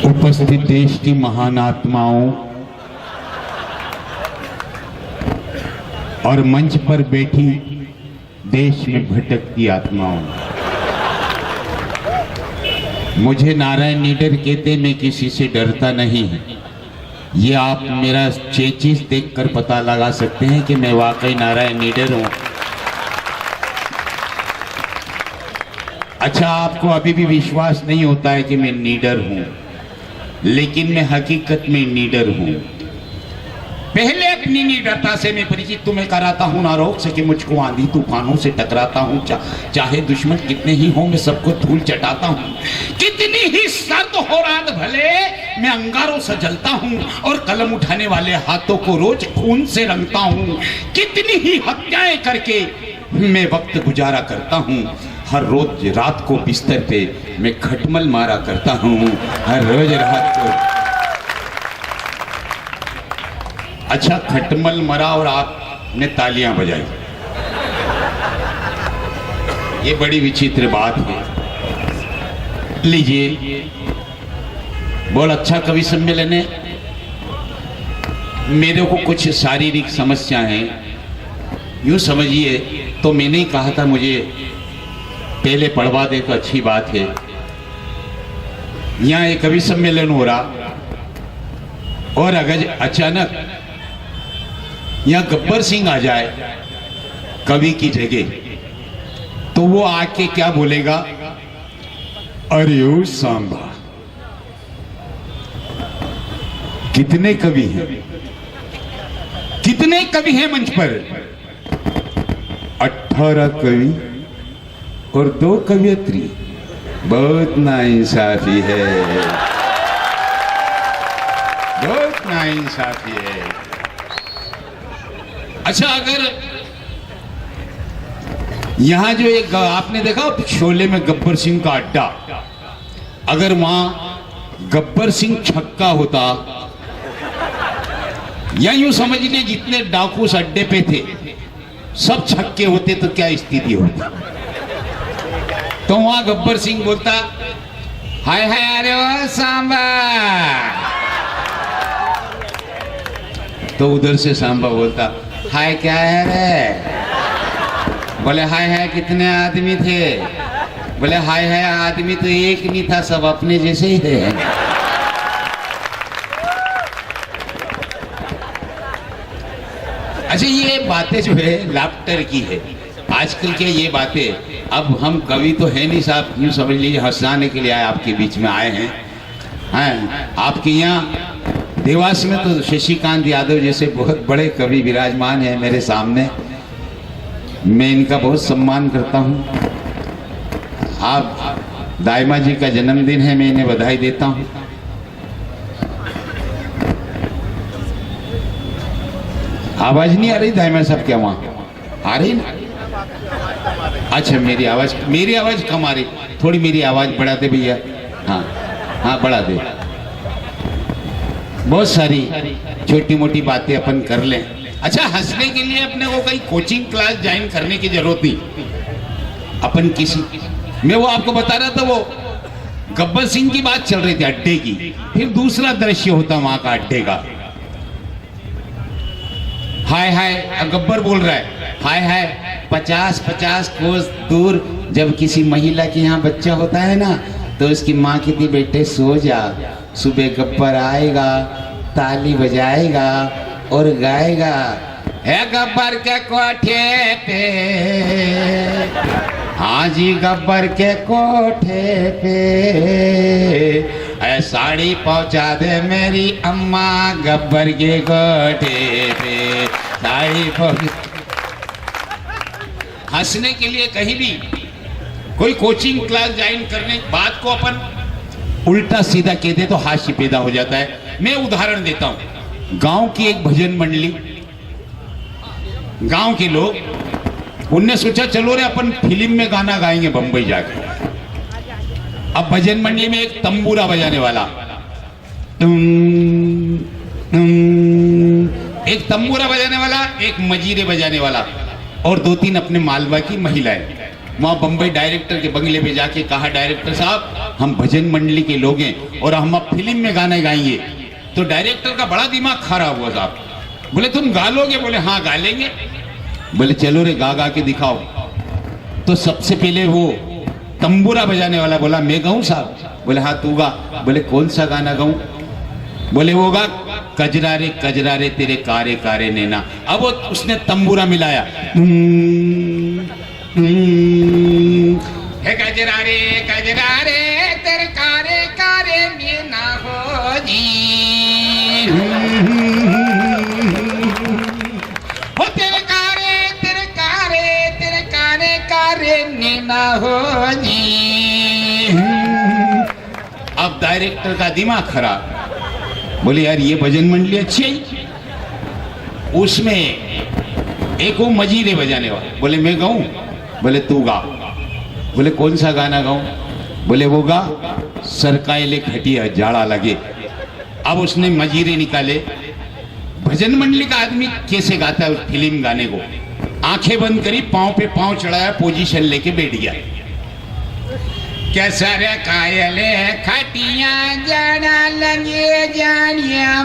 उपस्थित देश की महान आत्माओं और मंच पर बैठी देश में भटकती आत्माओं, मुझे नारायण निडर कहते, मैं किसी से डरता नहीं। ये आप मेरा चेचिस देखकर पता लगा सकते हैं कि मैं वाकई नारायण निडर हूं। अच्छा, आपको अभी भी विश्वास नहीं होता है कि मैं निडर हूं, लेकिन मैं हकीकत में निडर हूं। पहले अपनी निडरता से मैं परिचित तुम्हें कराता हूं, ना रोक सके मुझको आंधी तूफानों से टकराता हूं। चाहे दुश्मन कितने ही हों, मैं सबको धूल चटाता हूं। कितनी ही सर्द हो रात भले, मैं अंगारों से जलता हूं और कलम उठाने वाले हाथों को रोज खून से रंगता हूं। कितनी ही हत्याएं करके मैं वक्त गुजारा करता हूं। हर रोज रात को बिस्तर पे मैं खटमल मारा करता हूं, हर रोज रात को। अच्छा, खटमल मरा और आपने तालियां बजाई, ये बड़ी विचित्र बात है। लीजिए, बहुत अच्छा कवि सम्मेलन है। मेरे को कुछ शारीरिक समस्या हैं, यूं समझिए, तो मैंने ही कहा था मुझे पहले पढ़वा दे तो अच्छी बात है। यहाँ एक कवि सम्मेलन हो रहा और अगर अचानक यहाँ गब्बर सिंह आ जाए कवि की जगह, तो वो आके क्या बोलेगा? अरे ओ सांबा, कितने कवि हैं, कितने कवि हैं मंच पर? 18 कवि और 2 कवियत्री। बहुत नाइंसाफी है, बहुत नाइंसाफी है। अच्छा, अगर यहां जो एक आपने देखा शोले में गब्बर सिंह का अड्डा, अगर वहां गब्बर सिंह छक्का होता, या यूं समझ लीजिए जितने डाकू उस अड्डे पे थे सब छक्के होते तो क्या स्थिति होती? तो वहां गब्बर सिंह बोलता, हाय हाय अरे ओ सांबा, तो उधर से सांबा बोलता, हाय क्या है रे? बोले हाय हाय कितने आदमी थे? बोले हाय हाय आदमी तो एक नहीं था, सब अपने जैसे ही थे। अच्छा, ये बातें जो है लाफ्टर की है आजकल के, ये बातें। अब हम कवि तो है नहीं साहब, यूं समझ लीजिए हंसाने के लिए आए, आपके बीच में आए हैं। आपके यहाँ देवास में तो शशिकांत यादव जैसे बहुत बड़े कवि विराजमान हैं मेरे सामने, मैं इनका बहुत सम्मान करता हूँ। आप दाइमा जी का जन्मदिन है, मैं इन्हें बधाई देता हूँ। आवाज नहीं आ रही दाइमा साहब? क्या वहाँ आ रही ना? अच्छा, मेरी आवाज कम आ रही, थोड़ी मेरी आवाज बढ़ा दे भैया। हाँ हाँ, बढ़ा दे। बहुत सारी छोटी मोटी बातें अपन कर लें। अच्छा, हंसने के लिए अपने को कहीं कोचिंग क्लास ज्वाइन करने की जरूरत नहीं। अपन किसी, मैं वो आपको बता रहा था, वो गब्बर सिंह की बात चल रही थी अड्डे की, फिर दूसरा दृश्य होता वहां का अड्डे का। हाय हाय, गब्बर बोल रहा है, हाय हाय 50-50 कोस दूर जब किसी महिला के यहाँ बच्चा होता है ना, तो उसकी माँ कहती, बेटे सो जा, सुबह गब्बर आएगा, ताली बजाएगा और गाएगा, है गब्बर के कोठे पे, हाँ जी गब्बर के कोठे पे, साड़ी पहुंचा दे मेरी अम्मा गब्बर के कोठे पे, साड़ी पहुंचा। हंसने के लिए कहीं भी कोई कोचिंग क्लास ज्वाइन करने बात को अपन उल्टा सीधा कह दे तो हास्य पैदा हो जाता है। मैं उदाहरण देता हूं, गांव की एक भजन मंडली, गांव के लोग, उनने सोचा चलो रे अपन फिल्म में गाना गाएंगे बंबई जाके। अब भजन मंडली में एक तंबूरा बजाने वाला, एक तंबूरा बजाने वाला, एक मजीरे बजाने वाला और 2-3 अपने मालवा की महिलाएं। वहां बंबई डायरेक्टर के बंगले में जाके कहा, डायरेक्टर साहब हम भजन मंडली के लोग हैं और हम अब फिल्म में गाने गाएंगे। तो डायरेक्टर का बड़ा दिमाग खराब हुआ साहब। बोले तुम गा लोगे? बोले हाँ गा लेंगे। बोले चलो रे गा गा के दिखाओ। तो सबसे पहले वो तंबूरा बजाने वाला बोला मैं गाऊं साहब? बोले हाँ तू गा। बोले कौन सा गाना गाऊं? बोले वो गा कजरा रे तेरे कारे कारे नैना। अब वो उसने तंबूरा मिलाया, हे कजरा रे तेरे कारे कारे नैना हो जी, हो तेरे कारे कारे नैना हो जी। अब डायरेक्टर का दिमाग खराब। बोले यार ये भजन मंडली अच्छी है, उसमें एक वो मजीरे बजाने वाला। बोले मैं गाऊं? बोले तू गा। बोले कौन सा गाना गाऊं? बोले वो गा सरकाएले खटिया जाड़ा लगे। अब उसने मजीरे निकाले। भजन मंडली का आदमी कैसे गाता है उस फिल्म गाने को? आंखें बंद करी, पांव पे पांव चढ़ाया, पोजीशन लेके बैठ गया। क्या सारे कायले खटिया जाना लगे जानिया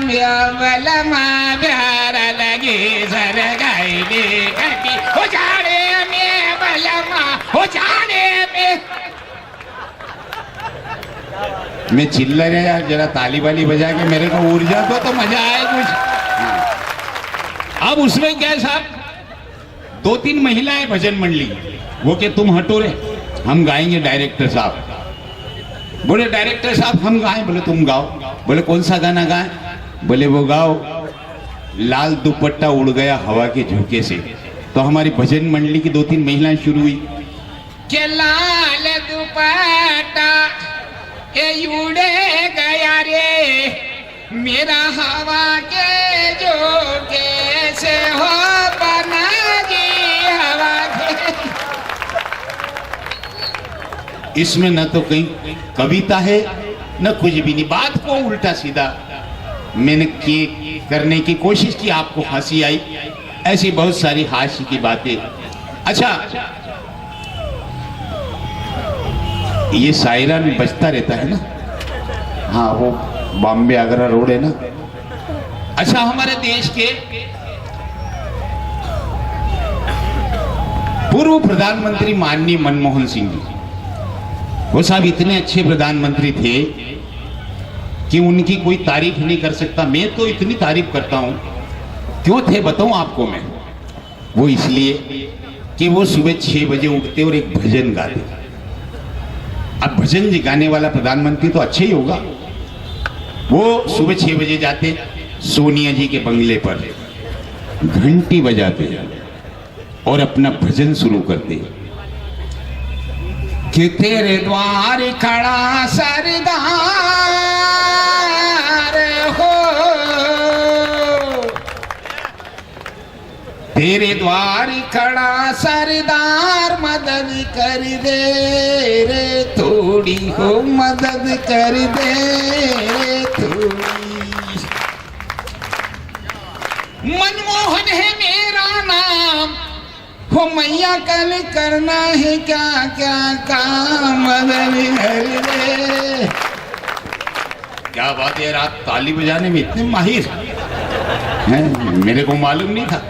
बलमा प्यारा लगे सर गायले खटी हो जाने में बलमा हो जाने में। मैं चिल्ला रहा यार, जरा ताली वाली बजा के मेरे को ऊर्जा तो मजा आए कुछ। अब उसमें क्या साहब, 2-3 महिलाएं भजन मंडली, वो के तुम हटो रे हम गाएंगे डायरेक्टर साहब। बोले डायरेक्टर साहब हम गाएं? बोले तुम गाओ। बोले कौन सा गाना गाएं? बोले वो गाओ लाल दुपट्टा उड़ गया हवा के झोंके से। तो हमारी भजन मंडली की 2-3 महिलाएं शुरू हुई, के लाल दुपट्टा ये उड़े गया रे मेरा हवा के झोंके से हो बना जी हवा के। इसमें न तो कहीं कविता है न कुछ भी नहीं, बात को उल्टा सीधा मैंने करने की कोशिश की, आपको हंसी आई। ऐसी बहुत सारी हास्य की बातें। अच्छा ये सायरन बजता रहता है ना? हाँ वो बॉम्बे आगरा रोड है ना। अच्छा हमारे देश के पूर्व प्रधानमंत्री माननीय मनमोहन सिंह जी, वो साहब इतने अच्छे प्रधानमंत्री थे कि उनकी कोई तारीफ नहीं कर सकता। मैं तो इतनी तारीफ करता हूं। क्यों थे बताऊं आपको मैं? वो इसलिए कि वो सुबह 6 बजे उठते और एक भजन गाते। अब भजन जी गाने वाला प्रधानमंत्री तो अच्छा ही होगा। वो सुबह 6 बजे जाते, सोनिया जी के बंगले पर घंटी बजाते और अपना भजन शुरू करते कि तेरे द्वार खड़ा सरदार हो, तेरे द्वार खड़ा सरदार मदद कर दे रे थोड़ी हो, मदद कर दे रे थोड़ी। मनमोहन है मेरा नाम हो मैया, कल करना है क्या क्या काम मदद कर दे। क्या बात है, आप ताली बजाने में इतने माहिर हैं, मेरे को मालूम नहीं था।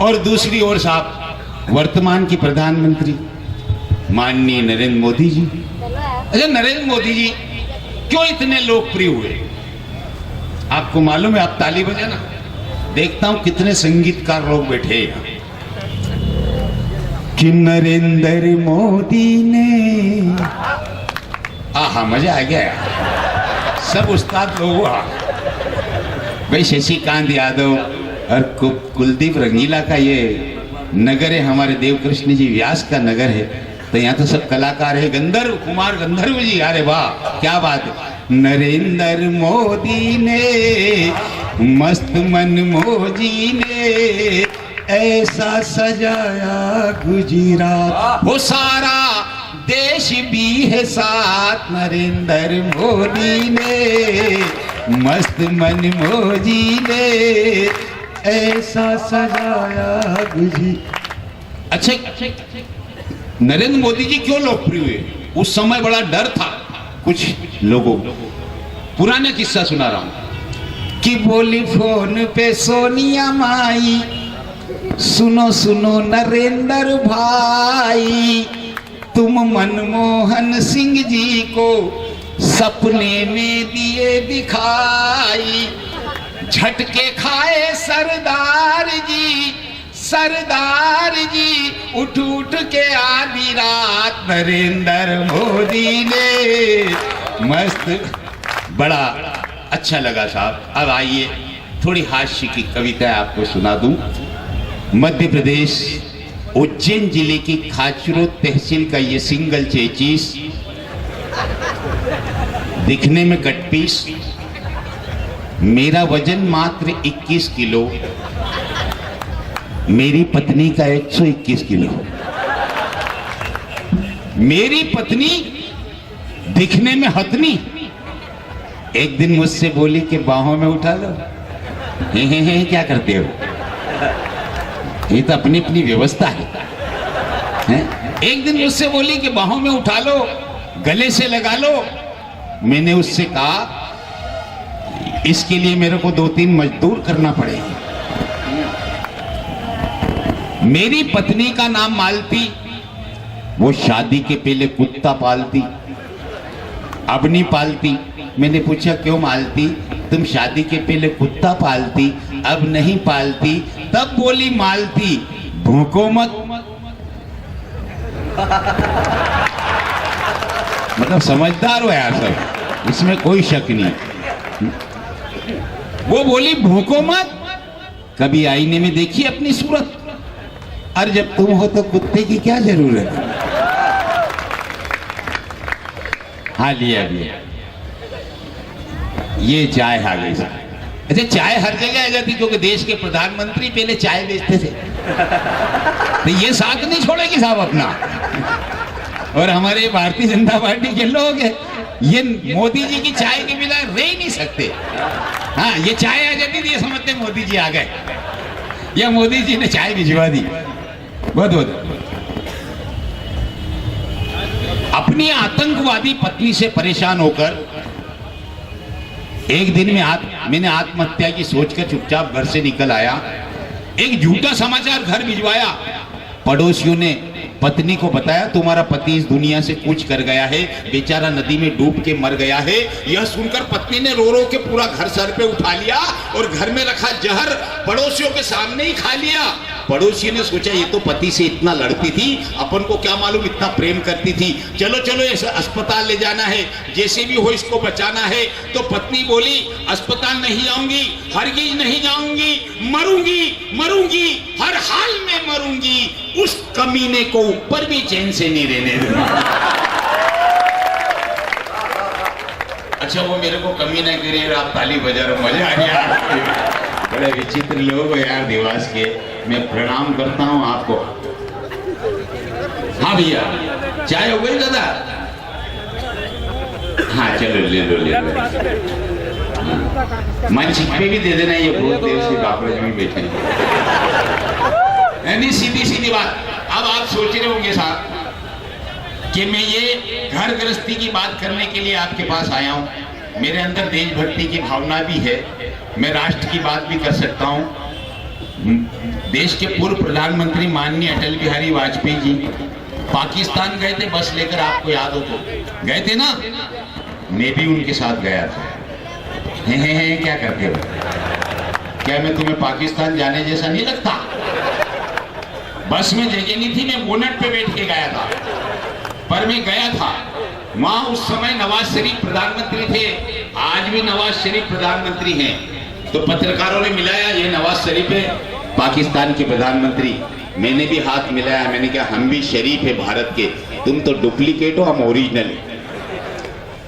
और दूसरी ओर साहब वर्तमान की प्रधानमंत्री माननीय नरेंद्र मोदी जी। अच्छा नरेंद्र मोदी जी क्यों इतने लोकप्रिय हुए आपको मालूम है? आप ताली बजाना। देखता हूं कितने संगीतकार लोग बैठे हैं कि नरेंद्र मोदी ने, आहा मजा आ गया। सब उस्ताद लोग हुआ भाई, शशिकांत यादव और कुलदीप रंगीला का ये नगर है, हमारे देवकृष्ण जी व्यास का नगर है। तो यहाँ तो सब कलाकार है। गंधर्व कुमार गंधर्व जी, अरे वाह क्या बात है। नरेंद्र मोदी ने मस्त मनमोजी ने ऐसा सजाया गुजरात, वो सारा देश भी है साथ। नरेंद्र मोदी ने मस्त मनमोजी ने ऐसा सजाया गुजरात। अच्छा नरेंद्र मोदी जी क्यों लोकप्रिय हुए? उस समय बड़ा डर था कुछ लोगों को। पुराना किस्सा सुना रहा हूं कि बोली फोन पे सोनिया माई, सुनो सुनो नरेंद्र भाई, तुम मनमोहन सिंह जी को सपने में दिए दिखाई, झटके खाए सरदार जी, सरदार जी उठ उठ के आधी रात नरेंद्र मोदी ने। मस्त, बड़ा अच्छा लगा साहब। अब आइए थोड़ी हास्य की कविता आपको सुना दूं। मध्य प्रदेश उज्जैन जिले की खाचरो तहसील का ये सिंगल चेचीस, दिखने में कटपीस, मेरा वजन मात्र 21 किलो, मेरी पत्नी का 121 किलो। मेरी पत्नी दिखने में हथनी, एक दिन मुझसे बोली कि बाहों में उठा लो। हे क्या करते हो? ये तो अपनी अपनी व्यवस्था है? एक दिन मुझसे बोली कि बाहों में उठा लो, गले से लगा लो। मैंने उससे कहा इसके लिए मेरे को 2-3 मजदूर करना पड़ेगा। मेरी पत्नी का नाम मालती, वो शादी के पहले कुत्ता पालती, अब नहीं पालती। मैंने पूछा क्यों मालती, तुम शादी के पहले कुत्ता पालती अब नहीं पालती? तब बोली मालती भूखो मत। मतलब समझदार हो यार सब, इसमें कोई शक नहीं। वो बोली भूखो मत, कभी आईने में देखी अपनी सूरत? और जब तुम हो तो कुत्ते की क्या जरूरत है? हाँ लिया लिया। ये चाय आ गई साहब। अच्छा, चाय हर जगह आ जाती क्योंकि देश के प्रधानमंत्री पहले चाय बेचते थे, तो ये साथ नहीं छोड़ेगी साहब अपना। और हमारे भारतीय जनता पार्टी के लोग हैं, ये मोदी जी की चाय के बिना रह ही नहीं सकते। हाँ, ये चाय आ जाती थी ये समझते मोदी जी आ गए, या मोदी जी ने चाय भिजवा दी। बहुत बहुत। अपनी आतंकवादी पत्नी से परेशान होकर एक दिन में मैंने आत्महत्या की सोचकर चुपचाप घर से निकल आया। एक झूठा समाचार घर भिजवाया। पड़ोसियों ने पत्नी को बताया तुम्हारा पति इस दुनिया से कूच कर गया है, बेचारा नदी में डूब के मर गया है। यह सुनकर पत्नी ने रो रो के पूरा घर सर पे उठा लिया और घर में रखा जहर पड़ोसियों के सामने ही खा लिया। पड़ोसी ने सोचा ये तो पति से इतना लड़ती थी, अपन को क्या मालूम इतना प्रेम करती थी, चलो चलो इसे अस्पताल ले जाना है, जैसे भी हो इसको बचाना है। तो पत्नी बोली अस्पताल नहीं जाऊंगी, हरगिज नहीं जाऊंगी, मरूंगी मरूंगी, हर हाल में मरूंगी, उस कमीने को ऊपर भी चैन से नहीं रहने दूंगी। अच्छा, वो मेरे को कमीना गिरी और आप ताली बजा रहे, मजा आ गया। बड़े विचित्र लोग हो यार देवास के। मैं प्रणाम करता हूं आपको। हाँ भैया, चाय हो गई दादा? हाँ चलो ले लो ले लो। मंच पे भी दे देना, ये बहुत देर से बापरे जी बैठे हैं। सीधी सीधी बात। अब आप सोच रहे होंगे साहब कि मैं ये घर गृहस्थी की बात करने के लिए आपके पास आया हूं। मेरे अंदर देशभक्ति की भावना भी है, मैं राष्ट्र की बात भी कर सकता हूं। देश के पूर्व प्रधानमंत्री माननीय अटल बिहारी वाजपेयी जी पाकिस्तान गए थे बस लेकर, आपको याद हो तो गए थे ना? मैं भी उनके साथ गया था। हे क्या करते हो? क्या मैं तुम्हें पाकिस्तान जाने जैसा नहीं लगता? बस में जगह नहीं थी, मैं बोनट पे बैठ के गया था, पर मैं गया था। वहां उस समय नवाज शरीफ प्रधानमंत्री थे, आज भी नवाज शरीफ प्रधानमंत्री हैं। तो पत्रकारों ने मिलाया ये नवाज शरीफ है पाकिस्तान के प्रधानमंत्री। मैंने भी हाथ मिलाया, मैंने कहा हम भी शरीफ है भारत के, तुम तो डुप्लीकेट हो, हम ओरिजिनल है।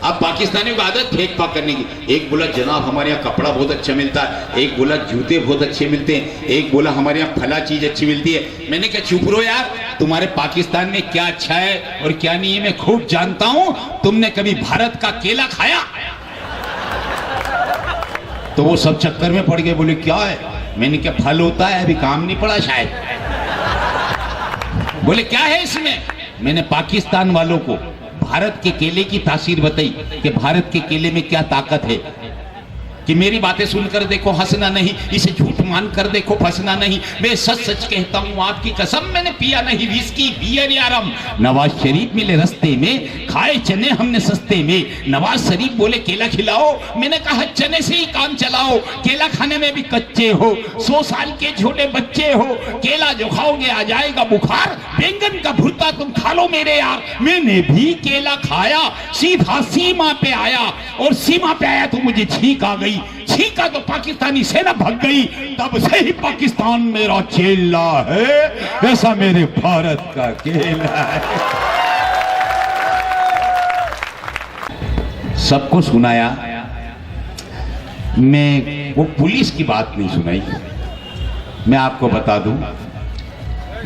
अब पाकिस्तानियों की आदत फेंक फाक करने की। एक बोला जनाब हमारे यहाँ कपड़ा बहुत अच्छा मिलता है, एक बोला जूते बहुत अच्छे मिलते हैं, एक बोला हमारे यहाँ फला चीज अच्छी मिलती है। मैंने कहा चुप रहो यार, तुम्हारे पाकिस्तान में क्या अच्छा है और क्या नहीं है मैं खूब जानता हूं। तुमने कभी भारत का केला खाया? तो वो सब चक्कर में पड़ गए, बोले क्या है? मैंने क्या फल होता है, अभी काम नहीं पड़ा शायद। बोले क्या है इसमें? मैंने पाकिस्तान वालों को भारत के केले की तासीर बताई कि भारत के केले में क्या ताकत है, कि मेरी बातें सुनकर देखो हंसना नहीं, इसे झूठ मान कर देखो फंसना नहीं। मैं सच सच कहता हूँ आपकी कसम, मैंने पिया नहीं विस्की बियर यारम। नवाज शरीफ मिले रस्ते में, खाए चने हमने सस्ते में। नवाज शरीफ बोले केला खिलाओ, मैंने कहा चने से ही काम चलाओ, केला खाने में भी कच्चे हो, 100 साल के छोटे बच्चे हो, केला जो खाओगे आ जाएगा बुखार। बैंगन का भुर्ता तुम खा लो मेरे यार। मैंने भी केला खाया, सीधा सीमा पे आया, और सीमा पे आया तो मुझे छींक आ गई। छींका तो पाकिस्तानी सेना भाग गई। तब से ही पाकिस्तान मेरा चेला है, ऐसा मेरे भारत का केला है। सबको सुनाया, मैं वो पुलिस की बात नहीं सुनाई। मैं आपको बता दूं,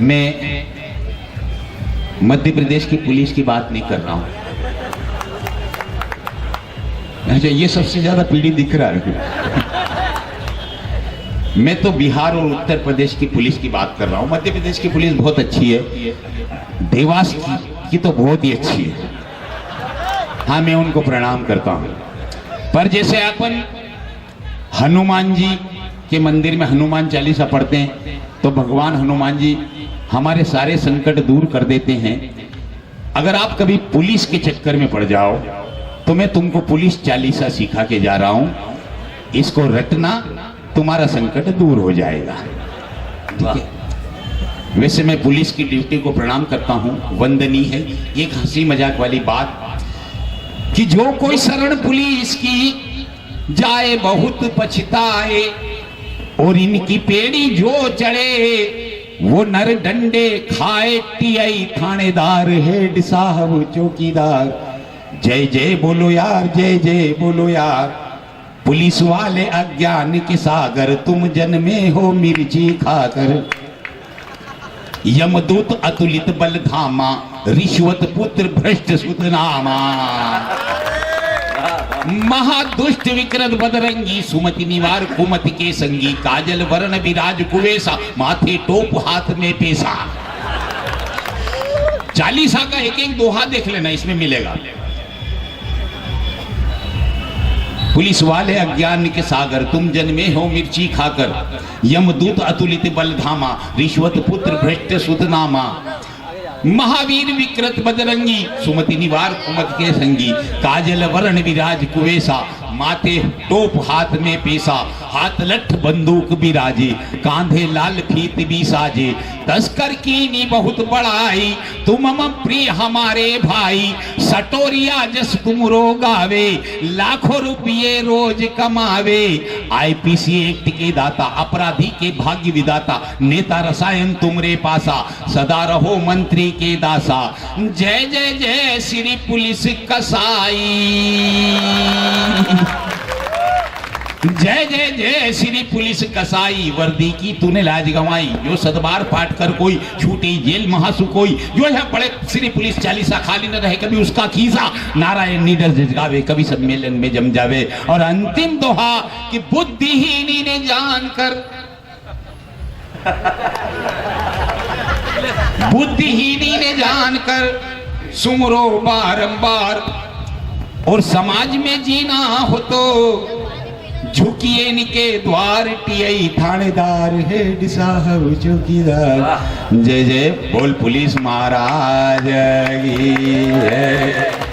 मैं मध्य प्रदेश की पुलिस की बात नहीं कर रहा हूं। अच्छा, ये सबसे ज्यादा पीढ़ी दिख रहा है। मैं तो बिहार और उत्तर प्रदेश की पुलिस की बात कर रहा हूं। मध्य प्रदेश की पुलिस बहुत अच्छी है, देवास की तो बहुत ही अच्छी है। हाँ, मैं उनको प्रणाम करता हूं। पर जैसे अपन हनुमान जी के मंदिर में हनुमान चालीसा पढ़ते हैं तो भगवान हनुमान जी हमारे सारे संकट दूर कर देते हैं। अगर आप कभी पुलिस के चक्कर में पड़ जाओ तो मैं तुमको पुलिस चालीसा सिखा के जा रहा हूं, इसको रटना, तुम्हारा संकट दूर हो जाएगा। ठीक है? वैसे मैं पुलिस की ड्यूटी को प्रणाम करता हूं, वंदनीय है। एक हंसी मजाक वाली बात कि जो कोई शरण पुलिस की जाए बहुत पछताए, और इनकी पेड़ी जो चढ़े वो नर डंडे खाए। टीआई थानेदार, हेड साहब चौकीदार, जय जय बोलो यार, जय जय बोलो यार। पुलिस वाले अज्ञान के सागर, तुम जन्मे हो मिर्ची खाकर। यमदूत अतुलित बल धामा, रिश्वत पुत्र भ्रष्ट सुतनामा। महादुष्ट विकृत बदरंगी, सुमति निवार कुमति के संगी। काजल वर्ण विराज कुवेसा, माथे टोप हाथ में पेशा। चालीसा का एक एक दोहा देख लेना, इसमें मिलेगा। पुलिस वाले अज्ञान के सागर, तुम जन्मे हो मिर्ची खाकर। यमदूत अतुलित बल धामा, रिश्वत पुत्र भ्रष्ट सुतनामा। महावीर विकृत बजरंगी, सुमति निवार कुमत के संगी। काजल वर्ण विराज कुवेसा, माथे टोप हाथ में पेशा। हाथ लठ बंदूक बिराजे, कांधे लाल फीत भी साजे। तस्कर कीनी बहुत बड़ाई, तुम मम प्रिय हमारे भाई। सटोरिया जस तुम रोगावे, लाखों रुपये रोज कमावे। आईपीसी एक्ट के दाता, अपराधी के भाग्य विदाता। नेता रसायन तुमरे पासा, सदा रहो मंत्री के दासा। जय जय जय श्री पुलिस कसाई, जय जय जय श्री पुलिस कसाई। वर्दी की तूने लाज गंवाई, जो सदबार पाट कर कोई छूटी जेल महासुकोई। जो यहाँ बड़े श्री पुलिस चालीसा खाली न रहे कभी उसका कीसा। नारायण निडर जगावे, कभी सम्मेलन में जम जावे। और अंतिम दोहा कि बुद्धिहीनी ने जानकर, बुद्धिहीनी ने जानकर सुमरो बारंबार। और समाज में जीना हो तो झुकिए इनके द्वार। टीआई थानेदार, हेड साहब चौकीदार। जय जय बोल पुलिस महाराज की है।